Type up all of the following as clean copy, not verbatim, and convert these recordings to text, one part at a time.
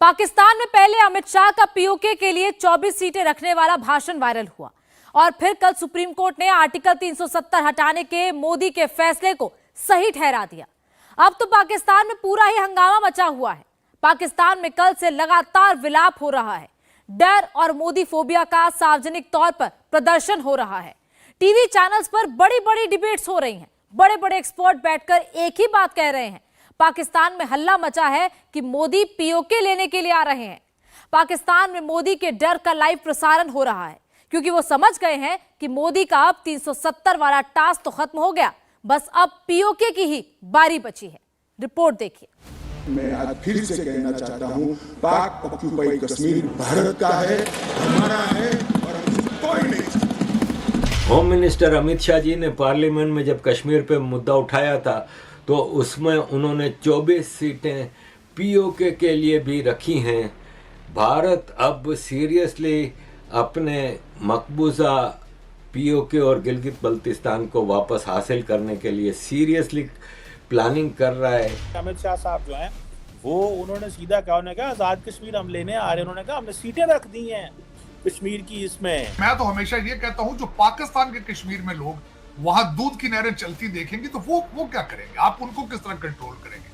पाकिस्तान में पहले अमित शाह का पीओके के लिए 24 सीटें रखने वाला भाषण वायरल हुआ और फिर कल सुप्रीम कोर्ट ने आर्टिकल 370 हटाने के मोदी के फैसले को सही ठहरा दिया। अब तो पाकिस्तान में पूरा ही हंगामा मचा हुआ है। पाकिस्तान में कल से लगातार विलाप हो रहा है। डर और मोदी फोबिया का सार्वजनिक तौर पर प्रदर्शन हो रहा है। टीवी चैनल्स पर बड़ी बड़ी डिबेट्स हो रही हैं। बड़े बड़े एक्सपर्ट बैठकर एक ही बात कह रहे हैं। पाकिस्तान में हल्ला मचा है कि मोदी पीओके लेने के लिए आ रहे हैं। पाकिस्तान में मोदी के डर का लाइव प्रसारण हो रहा है क्योंकि वो समझ गए हैं कि मोदी का अब 370 वाला टास्क तो खत्म हो गया, बस अब पीओके की ही बारी बची है। रिपोर्ट देखिए। मैं आज फिर से कहना चाहता हूं, पाक ऑक्यूपाइड कश्मीर भारत का है, हमारा है और हमसे कोई नहीं। होम मिनिस्टर अमित शाह जी ने पार्लियामेंट में जब कश्मीर पे मुद्दा उठाया था तो उसमें उन्होंने 24 सीटें पीओके के लिए भी रखी हैं। भारत अब सीरियसली अपने मकबूजा पीओके और गिलगित बल्तिस्तान को वापस हासिल करने के लिए सीरियसली प्लानिंग कर रहा है। अमित शाह साहब जो हैं वो उन्होंने सीधा कहा, उन्होंने कहा आज़ाद कश्मीर हम लेने आ रहे हैं। उन्होंने कहा हमने सीटें रख दी हैं कश्मीर की। इसमें मैं तो हमेशा ये कहता हूं, जो पाकिस्तान के कश्मीर में लोग वहां दूध की नहरें चलती देखेंगे तो वो क्या करेंगे? आप उनको किस तरह कंट्रोल करेंगे?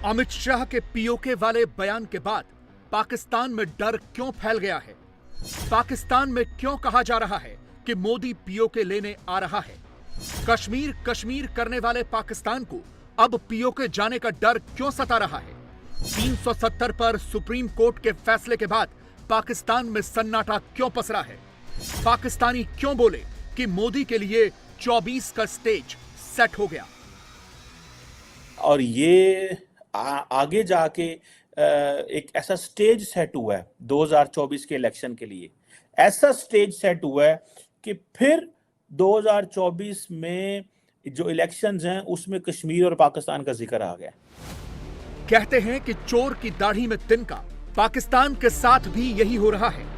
अमित शाह के पीओके वाले बयान के बाद पाकिस्तान में डर क्यों फैल गया है? पाकिस्तान में क्यों कहा जा रहा है कि मोदी पीओके लेने आ रहा है? कश्मीर कश्मीर करने वाले पाकिस्तान को अब पीओके जाने का डर क्यों सता रहा है? 370 पर सुप्रीम कोर्ट के फैसले के बाद पाकिस्तान में सन्नाटा क्यों पसरा है? पाकिस्तानी क्यों बोले कि मोदी के लिए 24 का स्टेज सेट हो गया? और ये आगे जाके एक ऐसा स्टेज सेट हुआ है 2024 के इलेक्शन के लिए। ऐसा स्टेज सेट हुआ है कि फिर 2024 में जो इलेक्शंस हैं उसमें कश्मीर और पाकिस्तान का जिक्र आ गया। कहते हैं कि चोर की दाढ़ी में तिनका, पाकिस्तान के साथ भी यही हो रहा है।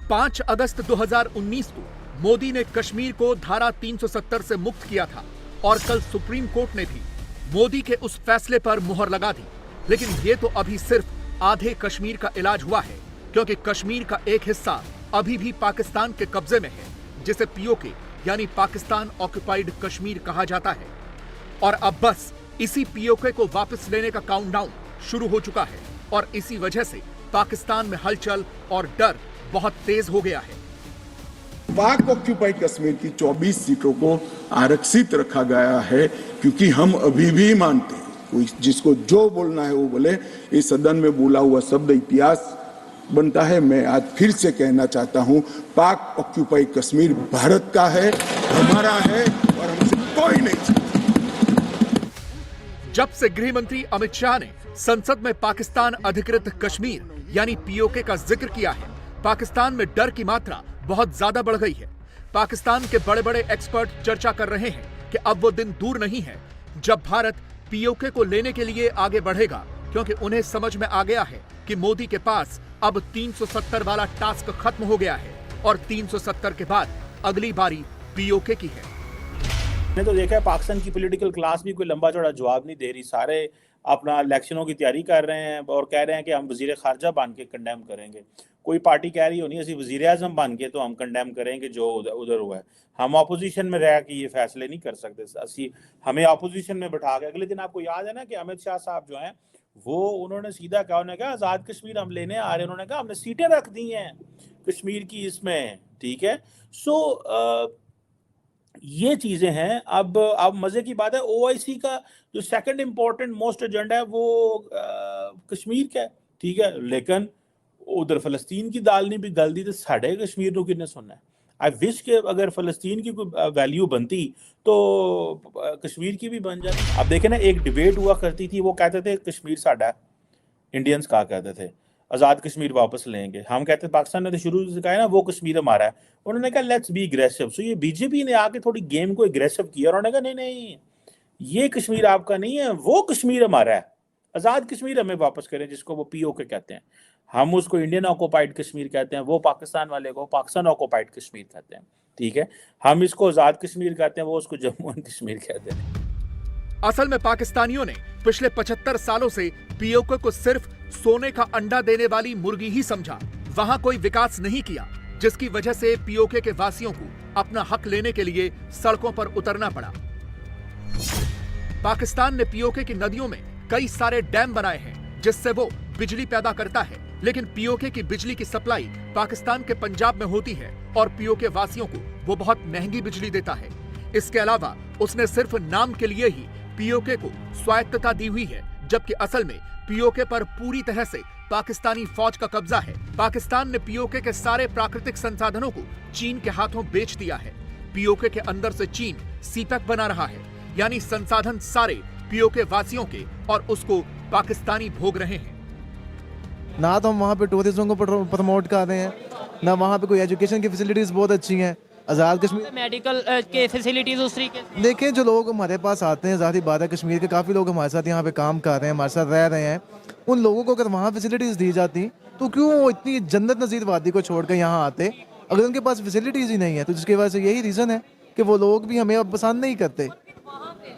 5 अगस्त 2019 को मोदी ने कश्मीर को धारा 370 से मुक्त किया था और कल सुप्रीम कोर्ट ने भी मोदी के उस फैसले पर मुहर लगा दी। लेकिन ये तो अभी सिर्फ आधे कश्मीर का इलाज हुआ है, क्योंकि कश्मीर का एक हिस्सा अभी भी पाकिस्तान के कब्जे में है, जिसे पीओके यानी पाकिस्तान ऑक्युपाइड कश्मीर कहा जाता है। और अब बस इसी पीओके को वापस लेने का काउंटडाउन शुरू हो चुका है और इसी वजह से पाकिस्तान में हलचल और डर बहुत तेज हो गया है। पाक ऑक्यूपाइड कश्मीर की 24 सीटों को आरक्षित रखा गया है क्योंकि हम अभी भी मानते हैं, कोई जिसको जो बोलना है वो बोले। इस सदन में बोला हुआ शब्द इतिहास बनता है। मैं आज फिर से कहना चाहता हूं, पाक ऑक्यूपाइड कश्मीर भारत का है, हमारा है और हमसे कोई नहीं। जब से गृह मंत्री अमित शाह ने संसद में पाकिस्तान अधिकृत कश्मीर यानी पीओके का जिक्र किया है, पाकिस्तान में डर की मात्रा बहुत ज्यादा बढ़ गई है। पाकिस्तान के बड़े बड़े एक्सपर्ट चर्चा कर रहे हैं कि अब वो दिन दूर नहीं है जब भारत पीओके को लेने के लिए आगे बढ़ेगा, क्योंकि उन्हें समझ में आ गया है कि मोदी के पास अब 370 वाला टास्क खत्म हो गया है और 370 के बाद अगली बारी पीओके की है। मैंने तो देखा है पाकिस्तान की पॉलिटिकल क्लास भी कोई लंबा चौड़ा जवाब नहीं दे रही। सारे अपना इलेक्शनों की तैयारी कर रहे हैं और कह रहे हैं कि हम वजीर खारजा बन के कंडेम करेंगे। कोई पार्टी कह रही होनी असं वजीर आजम बन के तो हम कंडेम करेंगे जो उधर हुआ है। हम अपोजिशन में रह के ये फैसले नहीं कर सकते। हमें अपोजिशन में बैठा के अगले दिन, आपको याद है ना कि अमित शाह साहब जो हैं वो उन्होंने सीधा कहा, उन्होंने कहा आज़ाद कश्मीर हम लेने आ रहे हैं। उन्होंने कहा हमने सीटें रख दी हैं कश्मीर की इसमें, ठीक है। सो ये चीजें हैं। अब मजे की बात है, ओआईसी का जो सेकंड इंपॉर्टेंट मोस्ट एजेंडा है वो कश्मीर का है, ठीक है। लेकिन उधर फलस्तीन की दाल नहीं भी गल दी तो साढ़े कश्मीर को किसने सुनना है? आई विश के अगर फलस्तीन की कोई वैल्यू बनती तो कश्मीर की भी बन जाती। अब देखें ना, एक डिबेट हुआ करती थी, वो कहते थे कश्मीर साढ़ा, इंडियंस कहा कहते थे आज़ाद कश्मीर वापस लेंगे। हम कहते पाकिस्तान ने तो शुरू से कहा है ना वो कश्मीर हमारा है। उन्होंने कहा लेट्स बी एग्रेसिव। सो ये बीजेपी ने आके थोड़ी गेम को एग्रेसिव किया। उन्होंने कहा नहीं नहीं, ये कश्मीर आपका नहीं है, वो कश्मीर हमारा है। आज़ाद कश्मीर हमें वापस करें, जिसको वो पीओके कहते हैं। हम उसको इंडियन ऑक्युपाइड कश्मीर कहते हैं, वो पाकिस्तान वाले को पाकिस्तान ऑक्युपाइड कश्मीर कहते हैं, ठीक है। हम इसको आज़ाद कश्मीर कहते हैं, वो उसको जम्मू एंड कश्मीर कहते हैं। असल में पाकिस्तानियों ने पिछले 75 सालों से पीओके को सिर्फ सोने का अंडा देने वाली मुर्गी ही समझा। वहां कोई विकास नहीं किया, जिसकी वजह से पीओके के वासियों को अपना हक लेने के लिए सड़कों पर उतरना पड़ा। पाकिस्तान ने पीओके की नदियों में कई सारे डैम बनाए हैं जिससे वो बिजली पैदा करता है, लेकिन पीओके की बिजली की सप्लाई पाकिस्तान के पंजाब में होती है और पीओके वासियों को वो बहुत महंगी बिजली देता है। इसके अलावा उसने सिर्फ नाम के लिए ही पीओके को स्वायत्तता दी हुई है, जबकि असल में पीओके पर पूरी तरह से पाकिस्तानी फौज का कब्जा है। पाकिस्तान ने पीओके के सारे प्राकृतिक संसाधनों को चीन के हाथों बेच दिया है। पीओके के अंदर से चीन सीपैक बना रहा है, यानी संसाधन सारे पीओके वासियों के, और उसको पाकिस्तानी भोग रहे हैं। ना तो हम वहाँ पे टूरिज्म को प्रमोट कर रहे हैं, ना वहाँ पे कोई एजुकेशन की फैसिलिटीज बहुत अच्छी हैं। आज़ाद कश्मीर मेडिकल के फैसिलिटीज उस तरीके से देखें, जो लोग हमारे पास आते हैं, ज़ाहिर बात है कश्मीर के काफ़ी लोग हमारे साथ यहाँ पे काम कर रहे हैं, हमारे साथ रह रहे हैं। उन लोगों को अगर वहाँ फैसिलिटीज़ दी जाती तो क्यों वो इतनी जन्नत नज़ीर वादी को छोड़ कर यहाँ आते, अगर उनके पास फैसिलिटीज़ ही नहीं है। तो जिसकी वजह से यही रीज़न है कि वो लोग भी हमें अब पसंद नहीं करते।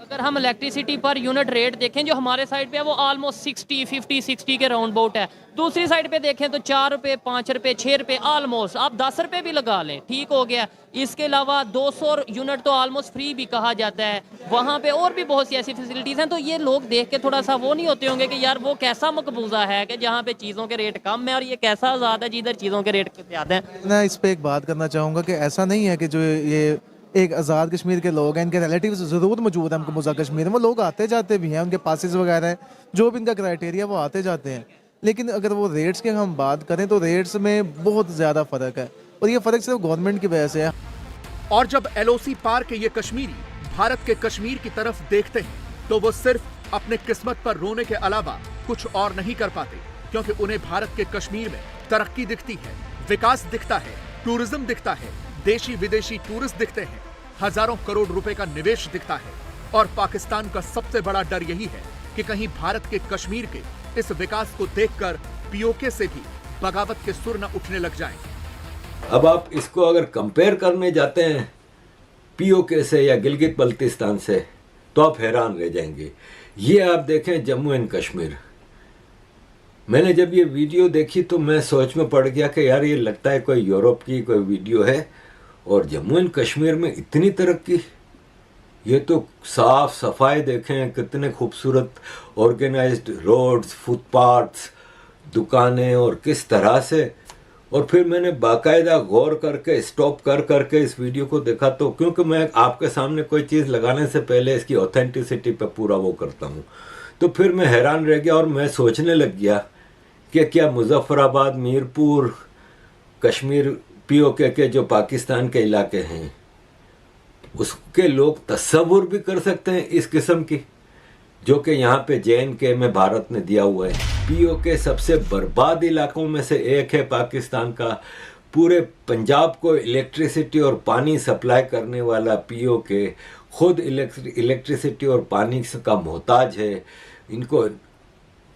अगर हम इलेक्ट्रिसिटी पर यूनिट रेट देखें, जो हमारे साइड पे है वो ऑलमोस्ट 60 के राउंड अबाउट है। दूसरी साइड पे देखें तो 4 रुपए, 5 रुपए, 6 रुपए, ऑलमोस्ट आप 10 रुपए भी लगा लें, ठीक हो गया। इसके अलावा 200 यूनिट तो ऑलमोस्ट फ्री भी कहा जाता है। वहाँ पे और भी बहुत सी ऐसी फैसिलिटीज़ हैं। तो ये लोग देख के थोड़ा सा वो नहीं होते होंगे कि यार वो कैसा मकबूजा है कि जहाँ पे चीज़ों के रेट कम है, और ये कैसा आज़ाद है जिधर चीज़ों के रेट ज़्यादा हैं। मैं इस पर एक बात करना चाहूँगा कि ऐसा नहीं है कि जो ये एक आज़ाद कश्मीर के लोग हैं, इनके रिलेटिव्स ज़रूर मौजूद हैं मकबूजा कश्मीर में, वो लोग आते जाते भी हैं, उनके पासेस वगैरह हैं, जो भी इनका क्राइटेरिया वो आते जाते हैं। लेकिन अगर वो रेट्स की हम बात करें तो रेट्स में बहुत ज़्यादा फ़र्क है, और ये फ़र्क सिर्फ गवर्नमेंट की वजह से है। और जब एलओसी पार के ये कश्मीरी भारत के कश्मीर की तरफ देखते हैं तो वो सिर्फ अपने किस्मत पर रोने के अलावा कुछ और नहीं कर पाते, क्योंकि उन्हें भारत के कश्मीर में तरक्की दिखती है, विकास दिखता है, टूरिज्म दिखता है, देशी विदेशी टूरिस्ट दिखते हैं, हजारों करोड़ रुपए का निवेश दिखता है। और पाकिस्तान का सबसे बड़ा डर यही है कि कहीं भारत के कश्मीर के इस विकास को देखकर पीओके से भी बगावत के सुर न उठने लग जाएं। अब आप इसको अगर कंपेयर करने जाते हैं पीओके से या गिलगित बल्तिस्तान से, तो आप हैरान रह जाएंगे। ये आप देखें जम्मू एंड कश्मीर। मैंने जब ये वीडियो देखी तो मैं सोच में पड़ गया कि यार ये लगता है कोई यूरोप की कोई वीडियो है, और जम्मू एंड कश्मीर में इतनी तरक्की। ये तो साफ सफाई देखें, कितने खूबसूरत ऑर्गेनाइज्ड रोड्स, फुटपाथ्स, दुकानें, और किस तरह से। और फिर मैंने बाकायदा गौर करके स्टॉप कर करके इस वीडियो को देखा, तो क्योंकि मैं आपके सामने कोई चीज़ लगाने से पहले इसकी ऑथेंटिसिटी पे पूरा वो करता हूँ, तो फिर मैं हैरान रह गया और मैं सोचने लग गया कि क्या मुजफ्फराबाद, मीरपुर, कश्मीर पीओके के जो पाकिस्तान के इलाके हैं, उसके लोग तस्वुर भी कर सकते हैं इस किस्म की, जो कि यहाँ पे JNK में भारत ने दिया हुआ है। पीओके सबसे बर्बाद इलाकों में से एक है पाकिस्तान का। पूरे पंजाब को इलेक्ट्रिसिटी और पानी सप्लाई करने वाला पीओके खुद इलेक्ट्रिसिटी और पानी का मोहताज है। इनको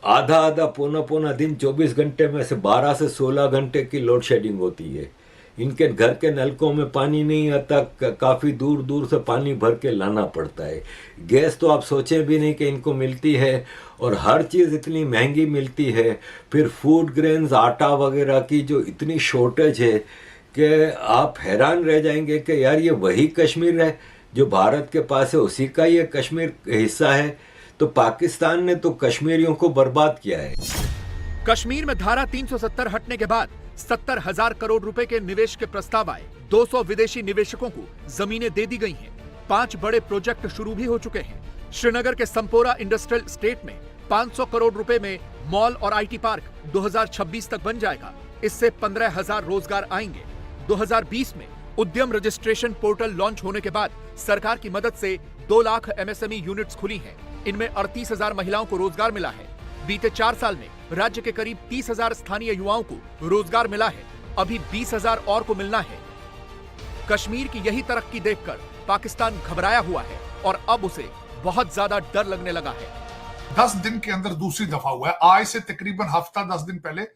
आधा आधा पौना पौना दिन 24 घंटे में से 12 से 16 घंटे की लोड शेडिंग होती है। इनके घर के नलकों में पानी नहीं आता, काफ़ी दूर दूर से पानी भर के लाना पड़ता है। गैस तो आप सोचें भी नहीं कि इनको मिलती है, और हर चीज़ इतनी महंगी मिलती है। फिर फूड ग्रेन्स, आटा वगैरह की जो इतनी शॉर्टेज है कि आप हैरान रह जाएंगे कि यार ये वही कश्मीर है जो भारत के पास है, उसी का ये कश्मीर हिस्सा है। तो पाकिस्तान ने तो कश्मीरियों को बर्बाद किया है। कश्मीर में धारा 370 हटने के बाद 70,000 करोड़ रुपए के निवेश के प्रस्ताव आए। 200 विदेशी निवेशकों को जमीनें दे दी गई हैं। 5 बड़े प्रोजेक्ट शुरू भी हो चुके हैं। श्रीनगर के संपोरा इंडस्ट्रियल स्टेट में 500 करोड़ रुपए में मॉल और IT पार्क 2026 तक बन जाएगा। इससे 15,000 रोजगार आएंगे। 2020 में उद्यम रजिस्ट्रेशन पोर्टल लॉन्च होने के बाद सरकार की मदद से 2 लाख MSME यूनिट्स खुली हैं। इनमें 38,000 महिलाओं को रोजगार मिला है। बीते 4 साल में राज्य के करीब 30,000 स्थानीय युवाओं को रोजगार मिला है। अभी 20,000 और को मिलना है। कश्मीर की यही तरक्की देखकर पाकिस्तान घबराया हुआ है और अब उसे बहुत ज्यादा डर लगने लगा है। 10 दिन के अंदर दूसरी दफा हुआ है। आज से तकरीबन हफ्ता 10 दिन पहले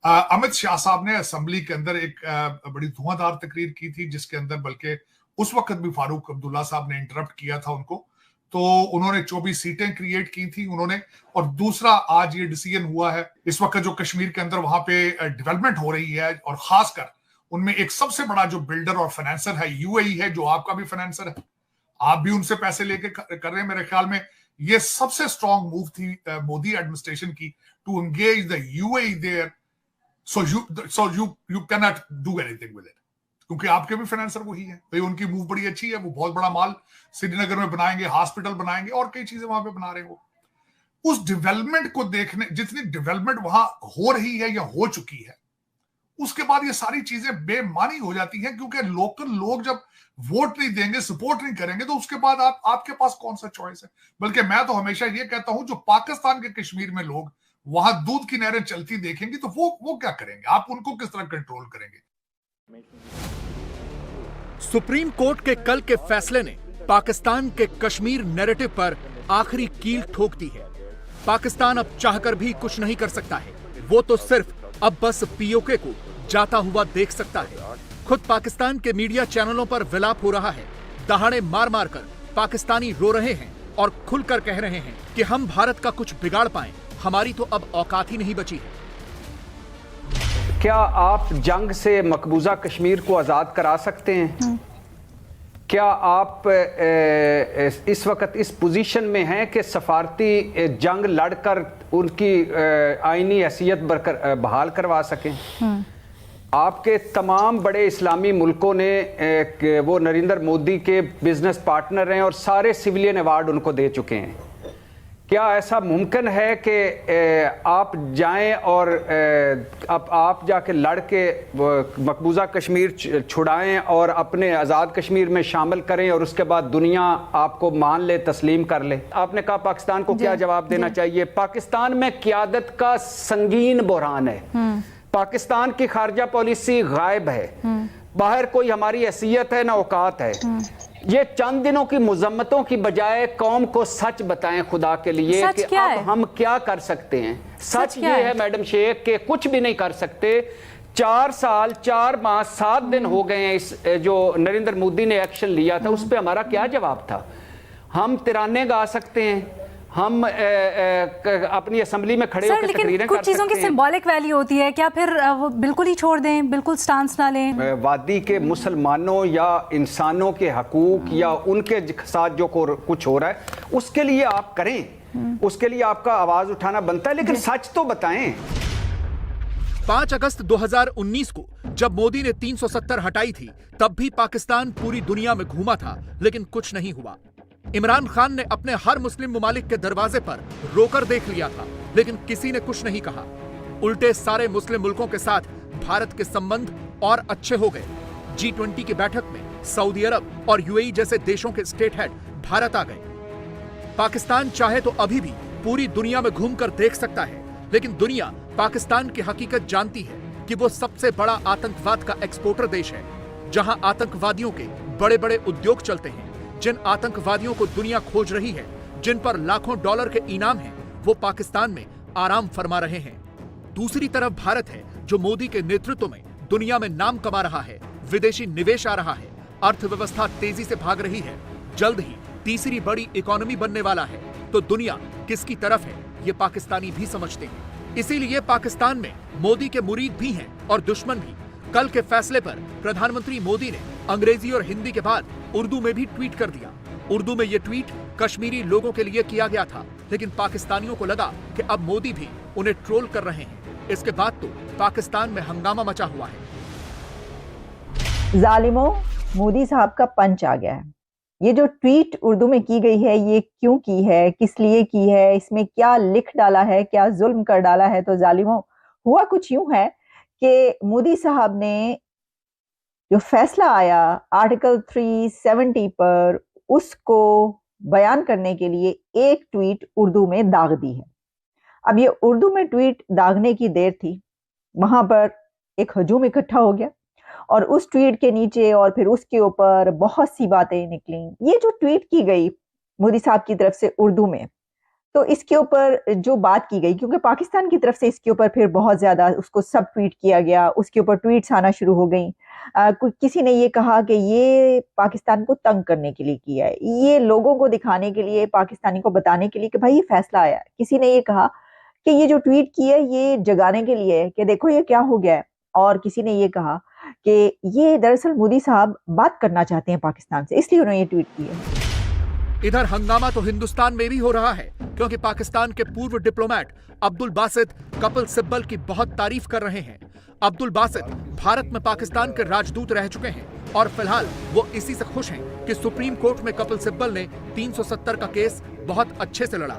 अमित शाह साहब ने असेंबली के अंदर एक बड़ी धुआंधार तकरीर की थी, जिसके अंदर बल्कि उस वक्त भी फारूक अब्दुल्ला साहब ने इंटरप्ट किया था उनको। तो उन्होंने 24 सीटें क्रिएट की थी उन्होंने। और दूसरा आज ये डिसीजन हुआ है, इस वक्त जो कश्मीर के अंदर वहां पे डेवलपमेंट हो रही है, और खासकर उनमें एक सबसे बड़ा जो बिल्डर और फाइनेंसर है यूएई है, जो आपका भी फाइनेंसर है, आप भी उनसे पैसे लेके कर रहे हैं। मेरे ख्याल में ये सबसे स्ट्रॉन्ग मूव थी मोदी एडमिनिस्ट्रेशन की, to engage the UAE there, so you can not do anything with it, क्योंकि आपके भी फाइनेंसर वही है। तो उनकी मूव बड़ी अच्छी है, वो बहुत बड़ा माल श्रीनगर में बनाएंगे, हॉस्पिटल बनाएंगे और कई चीजें वहां पे बना रहे हो। उस डेवलपमेंट को देखने, जितनी डेवलपमेंट वहां हो रही है या हो चुकी है, उसके बाद ये सारी चीजें बेमानी हो जाती हैं, क्योंकि लोकल लोग जब वोट नहीं देंगे, सपोर्ट नहीं करेंगे, तो उसके बाद आपके पास कौन सा चॉइस है। बल्कि मैं तो हमेशा ये कहता हूं, जो पाकिस्तान के कश्मीर में लोग वहां दूध की नहरें चलती देखेंगे तो वो क्या करेंगे, आप उनको किस तरह कंट्रोल करेंगे। सुप्रीम कोर्ट के कल के फैसले ने पाकिस्तान के कश्मीर नैरेटिव पर आखिरी कील ठोक दी है। पाकिस्तान अब चाहकर भी कुछ नहीं कर सकता है, वो तो सिर्फ अब बस पीओके को जाता हुआ देख सकता है। खुद पाकिस्तान के मीडिया चैनलों पर विलाप हो रहा है, दहाड़े मार मार कर पाकिस्तानी रो रहे हैं और खुलकर कह रहे हैं कि हम भारत का कुछ बिगाड़ पाएं, हमारी तो अब औकात ही नहीं बची है। क्या आप जंग से मकबूजा कश्मीर को आज़ाद करा सकते हैं? क्या आप इस वक्त इस पोजीशन में हैं कि सफारती जंग लड़कर उनकी आईनी हैसियत बहाल करवा सकें? आपके तमाम बड़े इस्लामी मुल्कों ने वो नरेंद्र मोदी के बिजनेस पार्टनर हैं और सारे सिविलियन अवार्ड उनको दे चुके हैं। क्या ऐसा मुमकिन है कि आप जाएं और अब आप जाके लड़ के मकबूजा कश्मीर छुड़ाएं और अपने आज़ाद कश्मीर में शामिल करें और उसके बाद दुनिया आपको मान ले, तस्लीम कर ले? आपने कहा पाकिस्तान को क्या जवाब देना चाहिए? पाकिस्तान में क़यादत का संगीन बहरान है, पाकिस्तान की खारजा पॉलिसी गायब है, बाहर कोई हमारी हैसियत है ना औकात है। ये चंद दिनों की मुजम्मतों की बजाय कौम को सच बताएं खुदा के लिए कि अब हम क्या कर सकते हैं। सच ये है मैडम शेख कि कुछ भी नहीं कर सकते। 4 साल 4 माह 7 दिन हो गए हैं इस जो नरेंद्र मोदी ने एक्शन लिया था, उस पर हमारा क्या जवाब था? हम तिराने गा सकते हैं, हम अपनी असेंबली में खड़े होकर तकरीरें कर सकते हैं। कुछ चीजों की सिंबॉलिक वैल्यू होती है, क्या फिर वो बिल्कुल ही छोड़ दें, बिल्कुल स्टांस ना लें? वादी के मुसलमानों या इंसानों के हकूक या उनके साथ जो कुछ हो रहा है उसके लिए आप करें, उसके लिए आपका आवाज उठाना बनता है, लेकिन सच तो बताएं। 5 अगस्त 2019 को जब मोदी ने 370 हटाई थी, तब भी पाकिस्तान पूरी दुनिया में घूमा था, लेकिन कुछ नहीं हुआ। इमरान खान ने अपने हर मुस्लिम मुमालिक के दरवाजे पर रोकर देख लिया था, लेकिन किसी ने कुछ नहीं कहा। उल्टे सारे मुस्लिम मुल्कों के साथ भारत के संबंध और अच्छे हो गए। G20 की बैठक में सऊदी अरब और यूएई जैसे देशों के स्टेट हेड भारत आ गए। पाकिस्तान चाहे तो अभी भी पूरी दुनिया में घूमकर देख सकता है, लेकिन दुनिया पाकिस्तान की हकीकत जानती है कि वो सबसे बड़ा आतंकवाद का एक्सपोर्टर देश है, जहां आतंकवादियों के बड़े बड़े उद्योग चलते हैं। जिन आतंकवादियों को दुनिया खोज रही है, जिन पर लाखों डॉलर के इनाम हैं, वो पाकिस्तान में आराम फरमा रहे हैं। दूसरी तरफ भारत है, जो मोदी के नेतृत्व में दुनिया में नाम कमा रहा है, विदेशी निवेश आ रहा है, अर्थव्यवस्था तेजी से भाग रही है, जल्द ही तीसरी बड़ी इकोनॉमी बनने वाला है। तो दुनिया किसकी तरफ है, ये पाकिस्तानी भी समझते हैं। इसीलिए पाकिस्तान में मोदी के मुरीद भी हैं और दुश्मन भी। कल के फैसले पर प्रधानमंत्री मोदी ने अंग्रेजी और हिंदी के बाद उर्दू में भी ट्वीट कर दिया। उर्दू में यह ट्वीट कश्मीरी लोगों के लिए किया गया था, लेकिन पाकिस्तानियों को लगा कि अब मोदी भी उन्हें ट्रोल कर रहे हैं। इसके बाद तो पाकिस्तान में हंगामा मचा हुआ है। जालिमों, मोदी साहब का पंच आ गया है। ये जो ट्वीट उर्दू में की गई है, ये क्यों की है, किस लिए की है, इसमें क्या लिख डाला है, क्या जुल्म कर डाला है? तो जालिमों, हुआ कुछ यूं है कि मोदी साहब ने जो फैसला आया आर्टिकल 370 पर, उसको बयान करने के लिए एक ट्वीट उर्दू में दाग दी है। अब ये उर्दू में ट्वीट दागने की देर थी, वहां पर एक हजूम इकट्ठा हो गया और उस ट्वीट के नीचे और फिर उसके ऊपर बहुत सी बातें निकली। ये जो ट्वीट की गई मोदी साहब की तरफ से उर्दू में, तो इसके ऊपर जो बात की गई, क्योंकि पाकिस्तान की तरफ से इसके ऊपर फिर बहुत ज्यादा उसको सब ट्वीट किया गया, उसके ऊपर ट्वीट्स आना शुरू हो गई। किसी ने ये कहा कि ये पाकिस्तान को तंग करने के लिए किया है, ये लोगों को दिखाने के लिए, पाकिस्तानी को बताने के लिए कि भाई ये फैसला आया है। किसी ने ये कहा कि ये जो ट्वीट किया है ये जगाने के लिए है कि देखो ये क्या हो गया है। और किसी ने ये कहा कि ये दरअसल मोदी साहब बात करना चाहते हैं पाकिस्तान से, इसलिए उन्होंने ये ट्वीट किया है। इधर हंगामा तो हिंदुस्तान में भी हो रहा है, क्योंकि पाकिस्तान के पूर्व डिप्लोमेट अब्दुल बासित कपिल सिब्बल की बहुत तारीफ कर रहे हैं। अब्दुल बासित भारत में पाकिस्तान के राजदूत रह चुके हैं और फिलहाल वो इसी से खुश हैं कि सुप्रीम कोर्ट में कपिल सिब्बल ने 370 का केस बहुत अच्छे से लड़ा।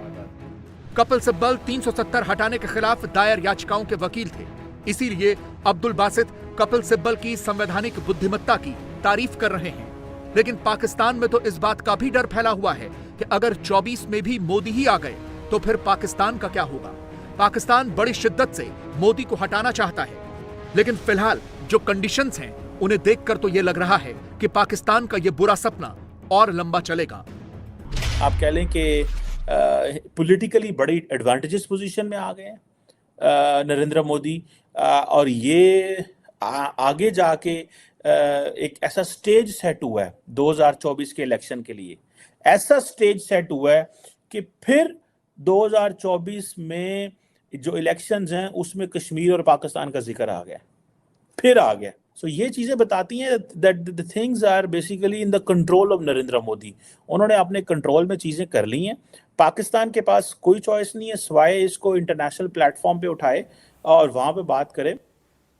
कपिल सिब्बल 370 हटाने के खिलाफ दायर याचिकाओं के वकील थे, इसीलिए अब्दुल बासित कपिल सिब्बल की संवैधानिक बुद्धिमत्ता की तारीफ कर रहे हैं। लेकिन पाकिस्तान में तो इस बात का भी डर फैला हुआ है कि अगर 24 में भी मोदी ही आ गए तो फिर पाकिस्तान का क्या होगा। पाकिस्तान बड़ी शिद्दत से मोदी को हटाना चाहता है, लेकिन फिलहाल जो कंडीशंस हैं उन्हें देखकर तो ये लग रहा है कि पाकिस्तान का ये बुरा सपना और लंबा चलेगा। आप कह लें कि पॉलिटिकली बड़ी एडवांटेजेस पोजीशन में आ गए हैं नरेंद्र मोदी, और ये आगे जाके एक ऐसा स्टेज सेट हुआ है 2024 के इलेक्शन के लिए, ऐसा स्टेज सेट हुआ है कि फिर 2024 में जो इलेक्शंस हैं उसमें कश्मीर और पाकिस्तान का जिक्र आ गया, फिर आ गया। सो ये चीजें बताती हैं that the things are basically in the control of Narendra Modi. उन्होंने अपने कंट्रोल में चीजें कर ली हैं। पाकिस्तान के पास कोई चॉइस नहीं है सिवाय इसको इंटरनेशनल प्लेटफॉर्म पे उठाए और वहां पे बात करे।